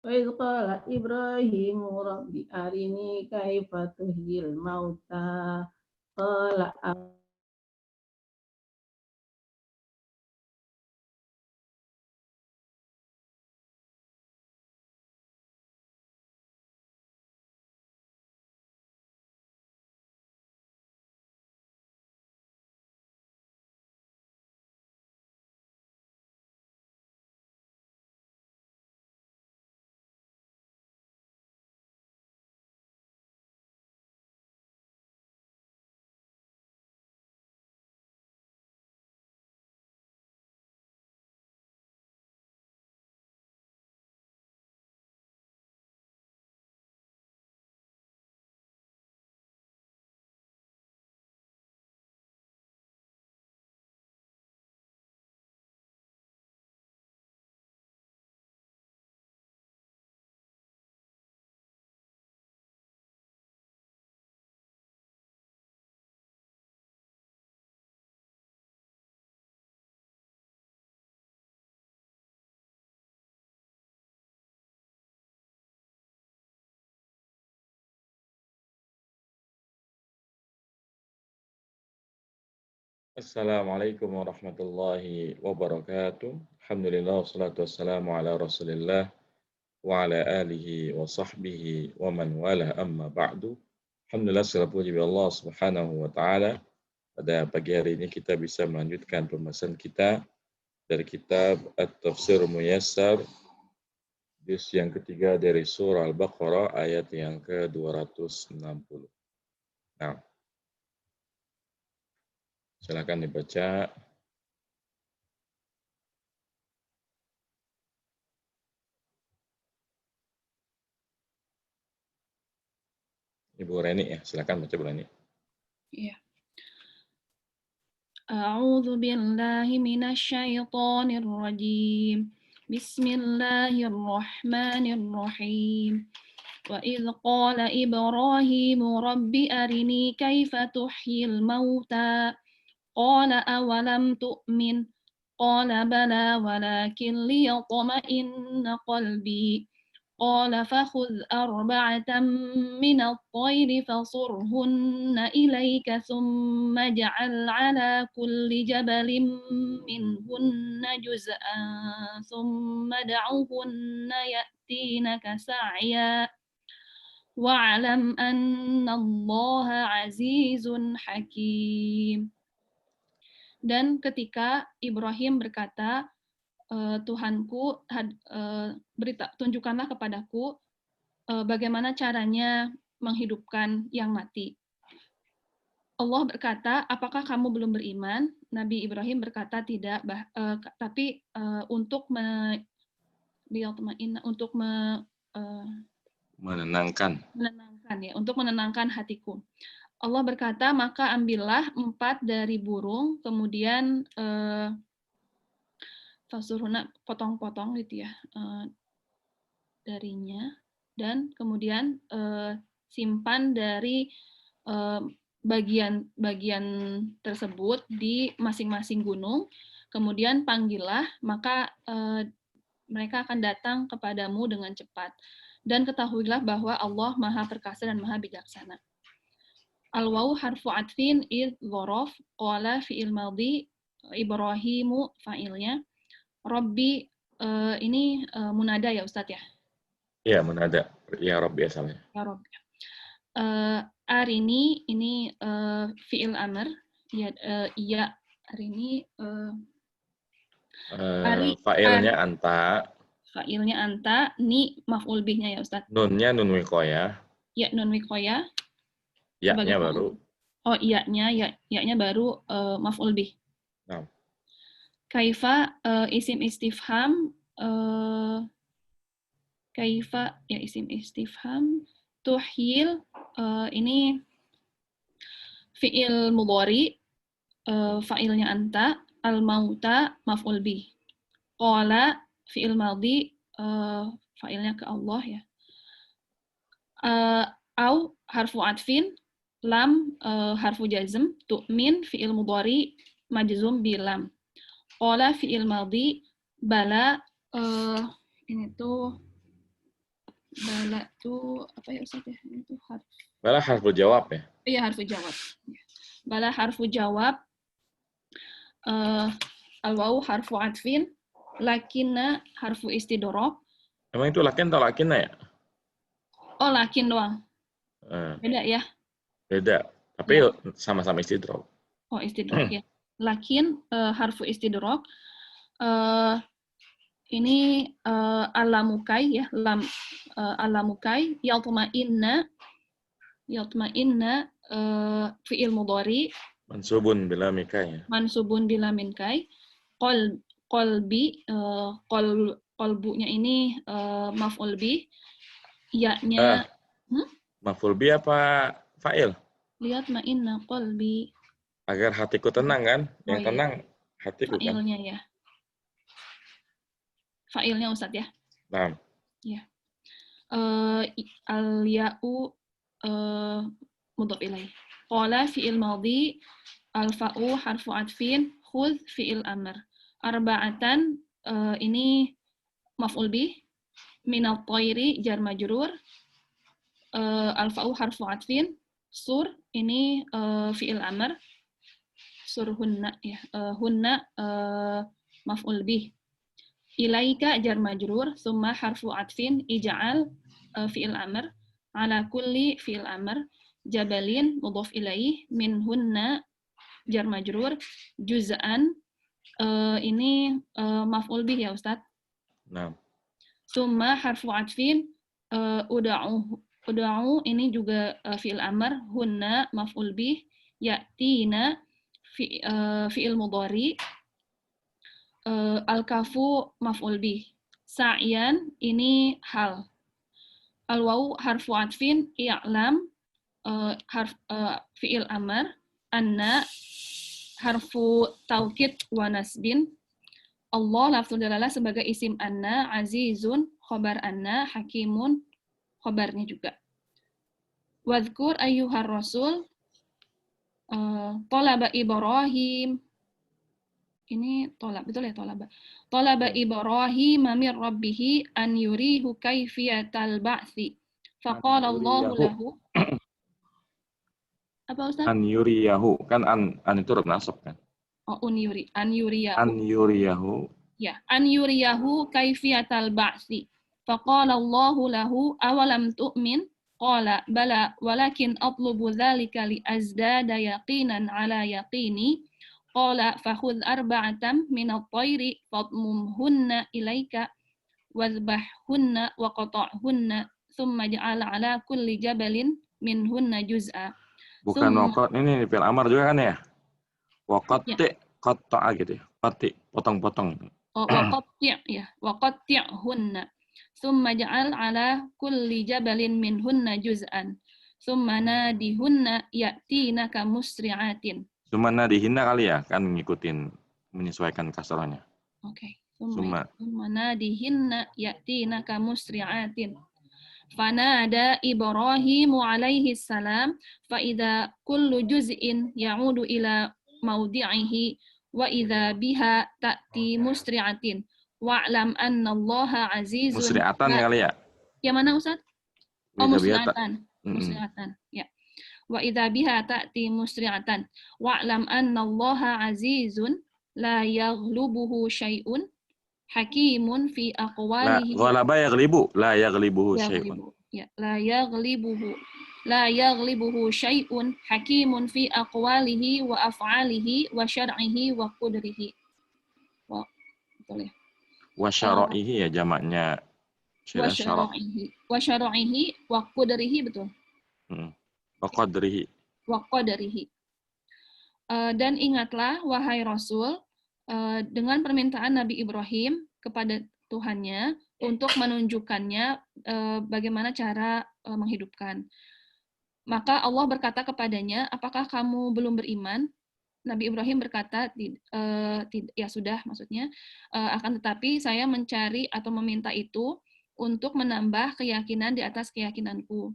وإذ قال إبراهيم رب أرني كيف تحيي الموتى قال Assalamualaikum warahmatullahi wabarakatuh. Alhamdulillah wassalatu wassalamu ala Rasulillah wa ala alihi wa sahbihi wa man wala amma ba'du. Alhamdulillah segala puji bagi Allah Subhanahu wa taala. Pada pagi hari ini kita bisa melanjutkan pembahasan kita dari kitab At-Tafsir Muyassar juz yang ketiga dari surah Al-Baqarah ayat yang ke-260. Nah, silakan dibaca. Ibu Reni ya, silakan baca Bu Reni. Iya. A'udzu billahi minasyaitonir rajim. Bismillahirrahmanirrahim. Wa idz qala Ibrahim rabbi arini kaifa tuhyil mauta qala awalam tu'min qala bala walakin liyatma'inna qalbi قال فخذ أربعة من الطير فصرهن إليك ثم اجعل على كل جبل منهن جزءا ثم ادعهن يأتينك سعيا واعلم أن الله عزيز حكيم. Dan ketika Ibrahim berkata, Tuhanku, tunjukkanlah kepadaku bagaimana caranya menghidupkan yang mati. Allah berkata, apakah kamu belum beriman? Nabi Ibrahim berkata tidak, tapi untuk menenangkan ya, untuk menenangkan hatiku. Allah berkata, maka ambillah 4 dari burung, kemudian fasuruna potong-potong gitu ya darinya, dan kemudian simpan dari bagian-bagian tersebut di masing-masing gunung, kemudian panggillah, maka mereka akan datang kepadamu dengan cepat. Dan ketahuilah bahwa Allah Maha Perkasa dan Maha Bijaksana. Al-waw harfu atfin id dhorof, qala fi'il madhi, Ibrahimu fa'ilnya, Robbi ini munada ya Ustadz ya? Iya, munada. Ya Rabbi asalnya. Ya Robbi. Arini ini fi'il amr. Ya, iya arini. Fa'ilnya anta. Fa'ilnya anta. Ni maf'ul bihnya ya Ustadz. Nunnya nun wikoya. Ya, nun wikoya. Ya-nya baru. Oh, iya-nya baru maf'ul bih. Nah. Kaifa isim istifham, kaifa ya isim istifham, tuhyil ini fi'il mudhari, fa'ilnya anta, al-mauta maf'ul bih. Qala fi'il madhi, fa'ilnya ke Allah ya. Au harfu atfin, lam harfu jazm, tu'min fi'il mudhari majzum bilam. Qala fi'il madhi, bala ini tuh Bala itu apa ya Ustaz ya? Itu harf. Bala harful jawab ya. Iya, harfu jawab. Bala harfu jawab. Al-wawu harfu atfin, lakinna harfu istidrok. Emang itu lakin atau lakinna ya? Oh, lakin doang. Beda ya? Beda. Tapi Ya. sama-sama istidrok. Oh, istidrok ya. Lakin harfu istidrok. Ini alamukai ya, alamukai yatma'inna fi'il mudhari Mansubun bila mikai ya. mansubun bila min kai. Qalbi qalbunya ini maf'ul bih, ya-nya Maf'ul bi apa fa'il? lihat ma'inna qalbi. Agar hatiku tenang kan? Yang iya. tenang hatiku kan. Fa'ilnya ya. Fa'ilnya Ustaz ya. Nah. Ya. Al-ya'u mudhaf ilaih. Qala fi'il madhi, al-fa'u harfu atfin, khudh fi'il amr. Arba'atan ini maf'ul bih, min at-thairi jar majrur. Al-fa'u harfu atfin, sur ini fi'il amr. Sur hunna ya. Hunna maf'ul bih. Ilaika jar majrur, summa harfu atfin, ija'al fi'il amr, ala kulli fi'il amr, jabalin mudhaf ilaih, min hunna jar majrur, juz'an ini maf'ul bih ya Ustaz. Nah. Summa harfu atfin, uda'u ini juga fi'il amr, hunna maf'ul bih, ya'tina fi'il mudhari, al-kafu maf'ul bih. Sa'yan ini hal. Al-wawu harfu atfin, i'lam fi'il amr, anna harfu taukid wa nasbin. Allah lafzul dalalah sebagai isim anna, azizun khobar anna, hakimun khobarnya juga. Wadhkur ayyuhar rasul, talaba Ibrahim. Ini tolab, betul ya tolaba. Talaba Ibrahim min rabbih an yurihu kaifiyatal ba'tsi. Faqala Allahu lahu. Apa Ustaz? An yuriyahu. Kan an itu huruf nasab kan? Oh, an yuriyahu. An yuriyahu. Ya, an yuriyahu kaifiyatal ba'tsi. Faqala Allahu lahu awalam tu'min? Qala bala walakin atlubu dzalika li azdada yaqinan ala yaqini. Qala fakhudh arba'atan min at-tayri fadmumhunna ilaika wadhbahhunna wa qata'hunna thumma ja'al ala kulli jabalin minhunna juz'a. Bukan waqat ini fil amar juga kan ya? Waqati qata'a gitu ya. Qati potong-potong. Oh, waqati' ya. Waqati'hunna. Thumma ja'al ala kulli jabalin minhunna juz'an. Thumma nadihunna ya'tinaka musri'atin. Sumana dihina kali ya, kan ngikutin menyesuaikan kasarnya. Oke. Sumana dihinna ya'tinaka musri'atin. Fanada Ibrahim alaihi salam fa idza kullu juz'in ya'udu ila mawdi'ihi wa idza biha ta'ti musri'atin wa'lam anna Allaha azizun. Musri'atan kali ya? Yang mana Ustaz? Oh, musri'atan. Musri'atan. Ya. Wa idza biha ta'ti musri'atan wa'lam anna Allaha azizun la yaghlubuhu syai'un hakimun fi aqwalihi. Ghalaba yaghlibu, la yaghlibuhu syai'un. Ya, la yaghlibuhu syai'un hakimun fi aqwalihi wa af'alihi wa syar'ihi wa qudrihi. Wah, betul ya. Wa syara'ihi ya jamaknya. Wa syar'ihi wa qudrihi betul. Wa qadrihi. Dan ingatlah wahai Rasul dengan permintaan Nabi Ibrahim kepada Tuhannya untuk menunjukkannya bagaimana cara menghidupkan. Maka Allah berkata kepadanya, apakah kamu belum beriman? Nabi Ibrahim berkata, ya sudah maksudnya, akan tetapi saya mencari atau meminta itu untuk menambah keyakinan di atas keyakinanku.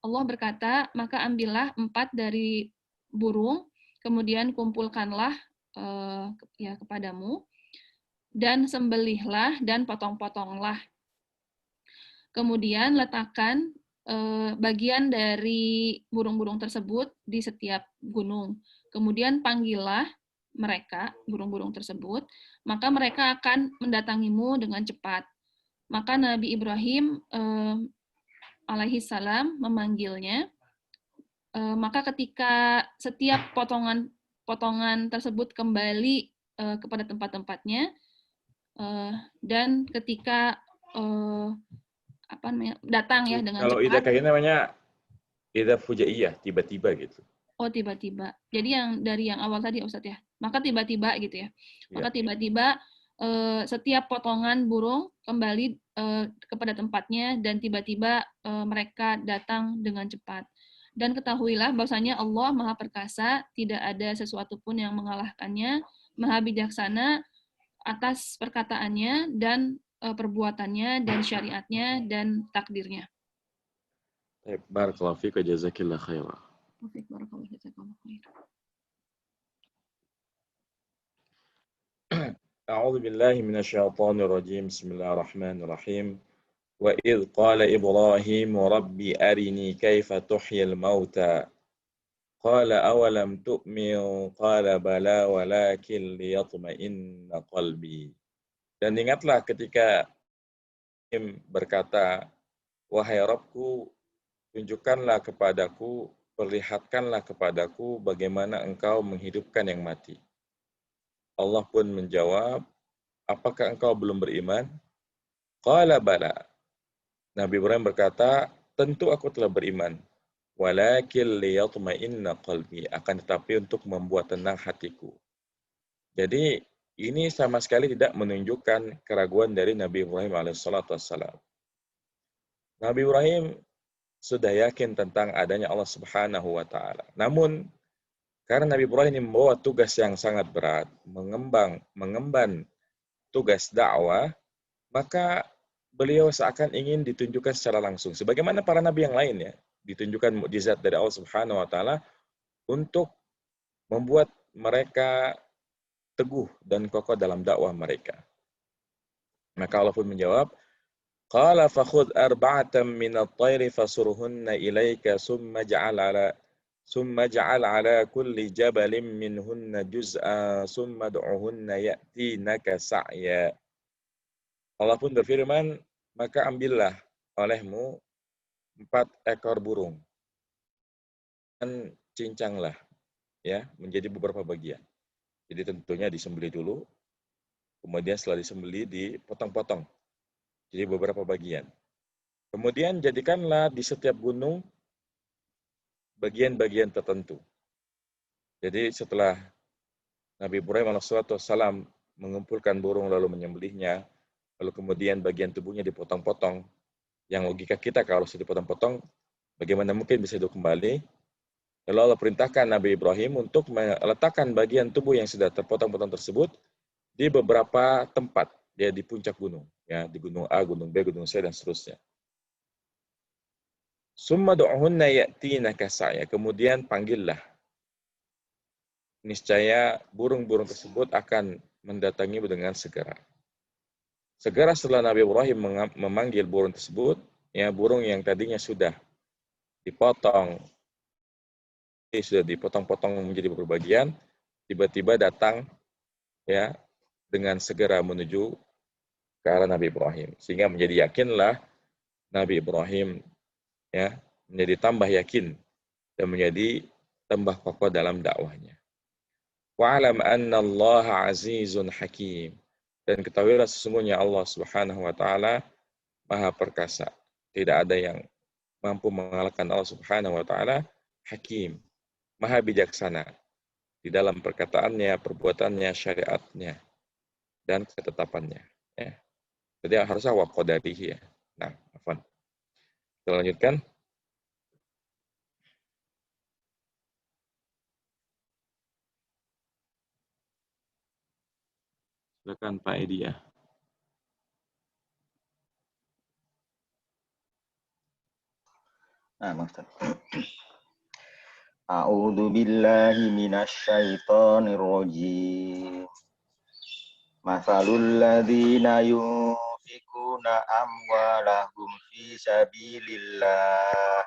Allah berkata, maka ambillah 4 dari burung, kemudian kumpulkanlah ya kepadamu, dan sembelihlah dan potong-potonglah. Kemudian letakkan bagian dari burung-burung tersebut di setiap gunung. Kemudian panggillah mereka, burung-burung tersebut, maka mereka akan mendatangimu dengan cepat. Maka Nabi Ibrahim alaihi salam memanggilnya. Maka ketika setiap potongan tersebut kembali kepada tempat-tempatnya, dan ketika datang ya dengan Kalau ida cepat. kayak namanya ida fujaiyah, tiba-tiba gitu. Oh, tiba-tiba. Jadi dari yang awal tadi Ustadz ya. Maka tiba-tiba gitu ya. Maka tiba-tiba setiap potongan burung kembali kepada tempatnya dan tiba-tiba mereka datang dengan cepat. Dan ketahuilah bahwasanya Allah Maha Perkasa, tidak ada sesuatu pun yang mengalahkannya, Maha Bijaksana atas perkataannya dan perbuatannya dan syariatnya dan takdirnya. Barakallahu fiik wa jazakillah khairan. أعوذ بالله من الشيطان الرجيم بسم الله الرحمن الرحيم وإذ قال إبراهيم رب أرني كيف تحيي الموتى قال أولم تؤمن قال بلى ولكن ليطمئن قلبي. Dan ingatlah ketika Ibrahim berkata, wahai Rabbku, tunjukkanlah kepadaku, perlihatkanlah kepadaku bagaimana engkau menghidupkan yang mati. Allah pun menjawab, apakah engkau belum beriman? Qala bala. Nabi Ibrahim berkata, tentu aku telah beriman. Walakin liyatma'inna qalbi, akan tetapi untuk membuat tenang hatiku. Jadi ini sama sekali tidak menunjukkan keraguan dari Nabi Ibrahim alaihissalam. Nabi Ibrahim sudah yakin tentang adanya Allah Subhanahu wa taala. Namun karena Nabi Ibrahim membawa tugas yang sangat berat, mengemban tugas dakwah, maka beliau seakan ingin ditunjukkan secara langsung. Sebagaimana para nabi yang lainnya, ditunjukkan mukjizat dari Allah Subhanahu wa taala untuk membuat mereka teguh dan kokoh dalam dakwah mereka. Maka Allah pun menjawab, qala fakhudh arba'atan min at-tayri fasurhunna ilayka summa ja'al ala kulli jabalin minhunna juz'a summa du'uhunna ya'tinaka sa'ya. Allah pun berfirman, maka ambillah olehmu 4 ekor burung dan cincanglah ya menjadi beberapa bagian. Jadi tentunya disembelih dulu, kemudian setelah disembelih dipotong-potong jadi beberapa bagian. Kemudian jadikanlah di setiap gunung bagian-bagian tertentu. Jadi setelah Nabi Ibrahim alaihissalam mengumpulkan burung lalu menyembelihnya, lalu kemudian bagian tubuhnya dipotong-potong. Yang logika kita kalau sudah dipotong-potong, bagaimana mungkin bisa hidup kembali? Lalu Allah perintahkan Nabi Ibrahim untuk meletakkan bagian tubuh yang sudah terpotong-potong tersebut di beberapa tempat, ya di puncak gunung, ya di gunung A, gunung B, gunung C dan seterusnya. Summa du'hunna ya'tinaka sa'ya. Kemudian panggillah. Niscaya burung-burung tersebut akan mendatangimu dengan segera. Segera setelah Nabi Ibrahim memanggil burung tersebut, ya burung yang tadinya sudah dipotong, sudah dipotong-potong menjadi beberapa bagian, tiba-tiba datang ya dengan segera menuju ke arah Nabi Ibrahim. Sehingga menjadi yakinlah Nabi Ibrahim ya menjadi tambah yakin dan menjadi tambah kokoh dalam dakwahnya. Wa'alam anna Allah azizun hakim. Dan ketahuilah sesungguhnya Allah Subhanahu wa taala Maha Perkasa. Tidak ada yang mampu mengalahkan Allah Subhanahu wa taala, Hakim, Maha Bijaksana di dalam perkataannya, perbuatannya, syariatnya dan ketetapannya, ya. Jadi harusnya wa qadarihi ya. Nah, afwan. Kita lanjutkan. Silakan Pak Edi ya. Nah, Ustaz. A'udzu billahi minasyaitonir rajim. Masalul ladzina yunfikuna amwalahum fi sabilillah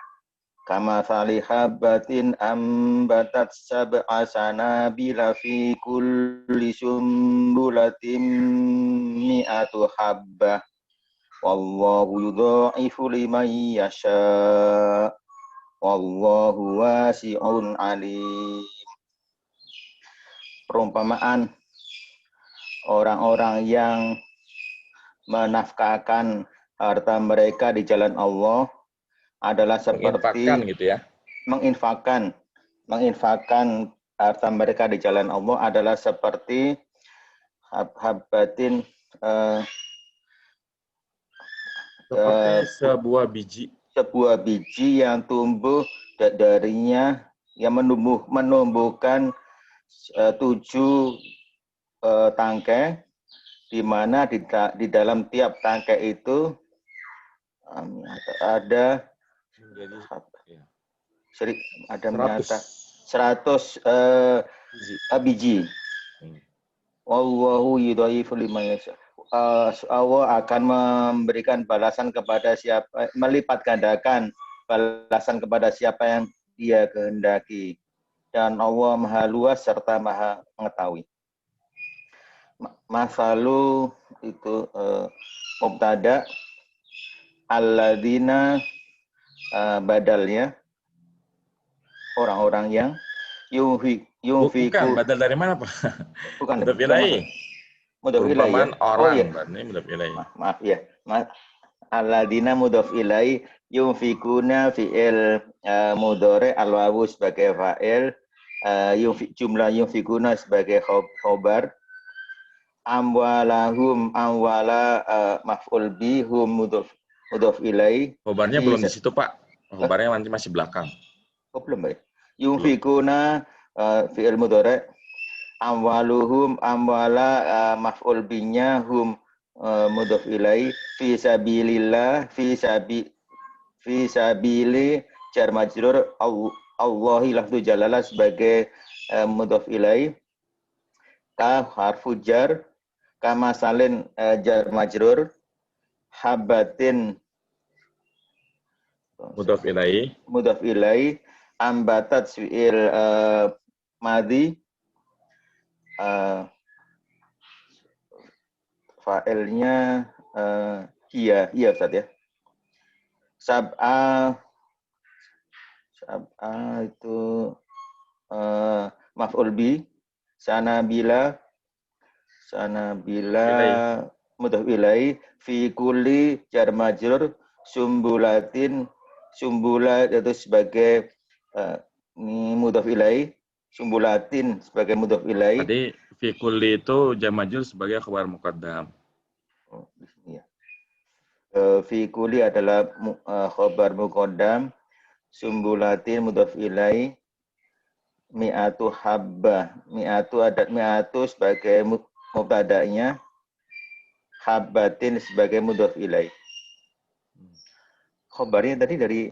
kama habatin ambatat sab'a sanabila fi kulli sumbulatin mi'atu habbah wallahu yudha'ifu liman yasha wallahu wasi'un alim. Perumpamaan orang-orang yang menafkahkan harta mereka di jalan Allah adalah seperti menginfakkan gitu ya. menginfakkan harta mereka di jalan Allah adalah seperti habbatin Seperti sebuah biji yang tumbuh darinya yang menumbuhkan 7 tangkai, di mana di dalam tiap tangkai itu ada 100 biji. Wallahu yudha'ifu liman yasha. Allah akan memberikan balasan kepada siapa, melipat gandakan balasan kepada siapa yang Dia kehendaki. Dan Allah Maha Luas serta Maha Mengetahui. Masalu itu mubtada, alladzina badalnya orang-orang yang Bukan, badal dari mana, Pak? Bukan. Mudhaf ilaih. Perumpamaan orang. Oh, iya. Berarti mudhaf ilaih. Maaf ya. Alladzina mudhaf ilaih, yunfikuna fi'il mudhari al-wawu sebagai fa'il, jumlah yunfikuna sebagai khobar, amwalahum amwala maf'ul bi hum mudhaf ilaih. Khobarnya belum di situ, Pak. Khobarnya nanti masih belakang. Oh, belum, Pak. Yunfikuna fi'il mudhari, amwaluhum amwala maf'ul binya hum mudhaf ilaih, fi sabilillah fi sabili jar majrur Allahi lafzu jalalah sebagai mudhaf ilaih, ka harfu jar, kama salin jar majrur, habatin Mudhaf ilaih, ambatat fi'il madhi, fa'ilnya iya Ustaz ya. Sab'a itu maf'ul bi, sanabila mudhaf ilaih, fi kulli jar majrur, sumbulat itu sebagai mudhaf ilaih, sumbulatin sebagai mudhaf ilaih. Tadi fi kulli itu jar majrur sebagai khabar muqaddam. Oh, di sini ya. Fi kulli adalah khabar muqaddam, sumbulatin mudhaf ilaih, mi'atu habbah, mi'atu sebagai mubtada'nya, habbatin sebagai mudhaf ilaih. Khabarnya tadi dari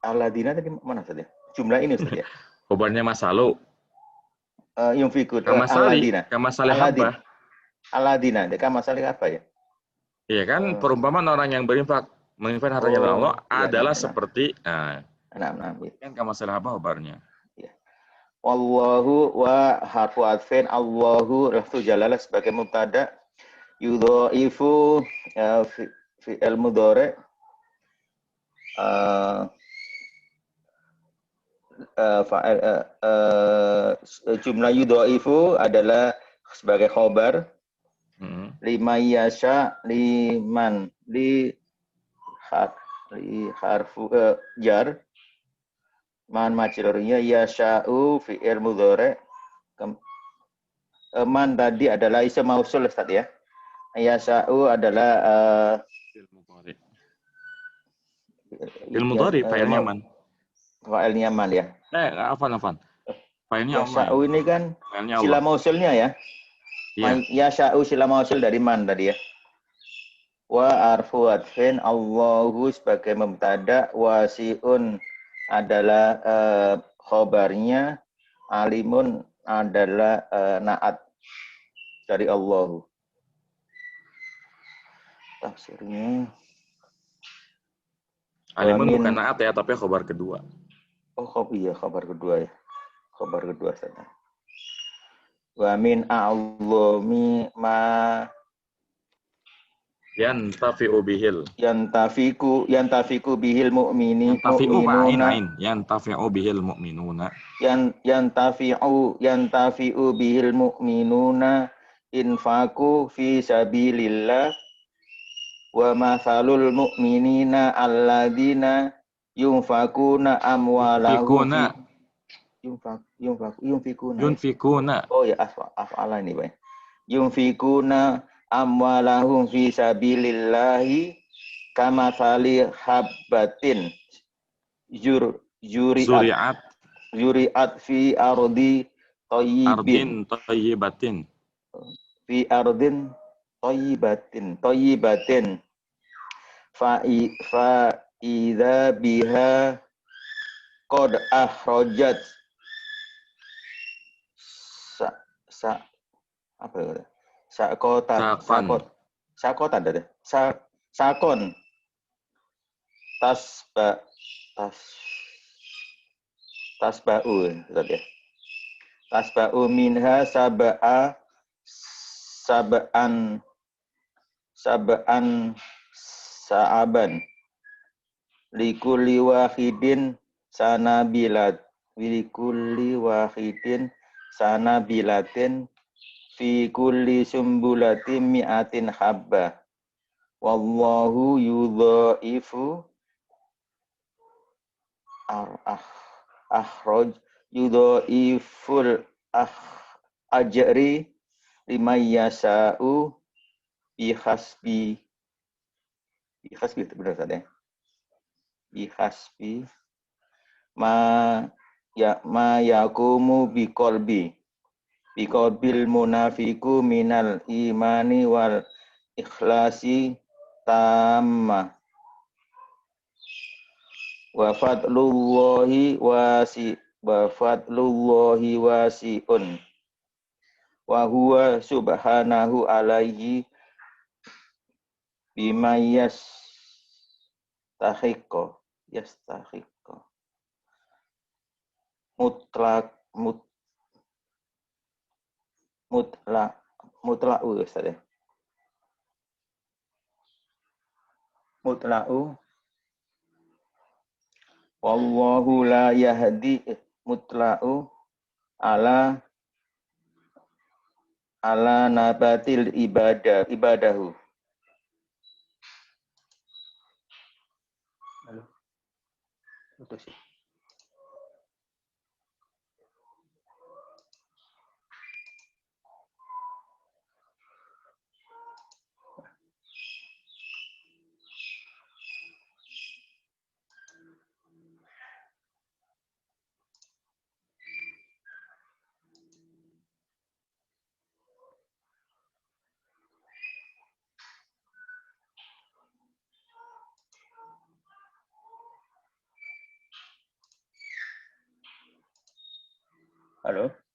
alladzina tadi mana saja? Jumlah ini Ustaz ya. Khabarnya masalu. Yunfikun Kamasali habbah. Alladzina, kamasali apa ya? Iya kan, perumpamaan orang yang menginfak hartanya dari Allah adalah seperti kan kamasali habbah khabarnya. Ya. Wallahu wa harfu atfin, Allahu lafzu jalalah sebagai mubtada, yudhaifu fi'il mudhari, jumlah yudhaifu adalah sebagai khobar, lima yasha liman li harfu jar, man majrurnya yasha'u fi'il mudhari, man tadi adalah isim mausul Ustaz ya. Yasha'u adalah fi'il mudhari, fa'ilnya man. Fa'ilnya man ya. Afan. Fa'ilnya Allah. Yasha'u ini kan sila mausulnya ya. Iya. Yasha'u sila mausul dari man tadi ya. Wa arfu atfin, Allahu sebagai mubtada, wasi'un adalah khobarnya, alimun adalah naat dari Allahu. tafsirnya. Alimun Amin. bukan naat ya, tapi khobar kedua. Oh, iya khabar kedua ya. Khabar kedua sana. Wa min a'dhami ma Yantafi'u bihil. yantafiku bihil Yantafi'u ma'ain mu'minuna ain. Yantafi'u bihil mu'minuna. yantafi'u bihil mu'minuna infaku fi sabilillah wa mathalul mu'minina alladzina yunfakuna amwalahum yunfikuna. Yunfikuna. Oh ya, af'ala ini, Pak. Yunfikuna amwalahum fi sabilillahi kamathali habbatin Zuri'at. yuri'at fi ardi Ardin tayyibin tayyibatin. fi ardin tayyibatin fa idza biha qad akhrajat apa ya? Sakotan ada. Sakon tasba'u tadi ya. Tasba'u minha sab'an sa'aban likulli wahidin sanabilatin fi kulli sumbulatin mi'atin habba wallahu yudha'ifu yudha'iful ajri liman yasa'u bihasbi itu benar tadi bihasbi ma yakumu biqalbil munafiku minal imani wal ikhlasi tamma wa fadlullahi wasi'un wa huwa subhanahu alaihi bima yastahiqqo mutla'u Ustaz ya. Mutla'u wallahu la yahdi mutla'u ala nabatil ibadahu. Halo. Putus ya. Halo.